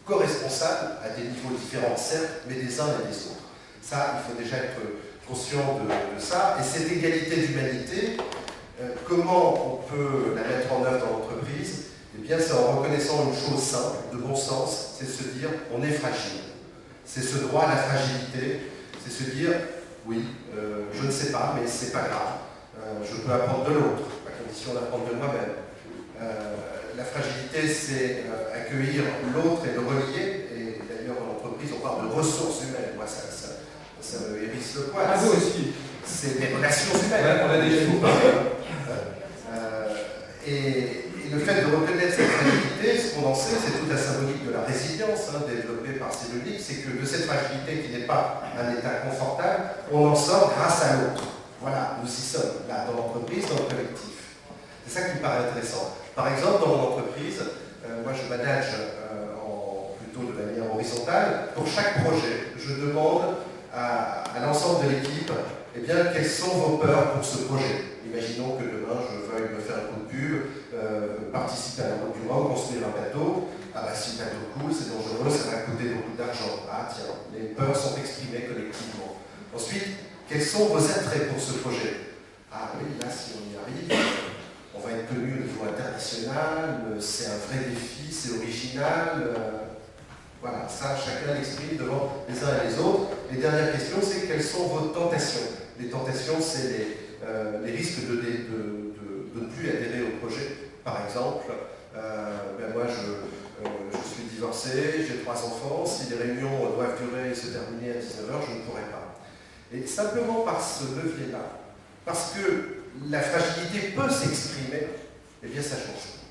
co-responsables à des niveaux différents, certes, mais des uns et des autres. Ça, il faut déjà être conscient de ça. Et cette égalité d'humanité, comment on peut la mettre en œuvre dans l'entreprise? Eh bien, c'est en reconnaissant une chose simple, de bon sens, c'est se dire on est fragile. C'est ce droit à la fragilité, c'est se dire oui, je ne sais pas, mais c'est pas grave. Je peux apprendre de l'autre, à condition d'apprendre de moi-même. La fragilité, c'est accueillir l'autre et le relier. Et d'ailleurs, dans l'entreprise, on parle de ressources humaines. Moi, ça me hérisse le poil. Ah, vous aussi. C'est des relations humaines. Ouais, on a déjà dit. Et le fait de reconnaître cette fragilité, ce qu'on en sait, c'est toute la symbolique de la résilience développée par Cédric, c'est que de cette fragilité qui n'est pas un état confortable, on en sort grâce à l'autre. Voilà, nous y sommes, là, dans l'entreprise, dans le collectif. C'est ça qui me paraît intéressant. Par exemple, dans mon entreprise, moi je manage plutôt de manière horizontale. Pour chaque projet, je demande à l'ensemble de l'équipe, eh bien, quelles sont vos peurs pour ce projet. Imaginons que demain je veuille me faire un coup de pub, participer à un concurrent, construire un bateau. Ah bah si le bateau coule, c'est dangereux, ça va coûter beaucoup d'argent. Ah tiens, les peurs sont exprimées collectivement. Ensuite, quels sont vos attraits pour ce projet? Ah oui, là si on y arrive, on va être connu au niveau international, c'est un vrai défi, c'est original. Voilà, ça chacun l'exprime devant les uns et les autres. Et dernière question, c'est quelles sont vos tentations? Les tentations, c'est les risques de ne plus adhérer au projet. Par exemple, moi je suis divorcé, j'ai 3 enfants, si les réunions doivent durer et se terminer à 19h, je ne pourrai pas. Et simplement par ce levier-là, parce que la fragilité peut s'exprimer, eh bien ça change.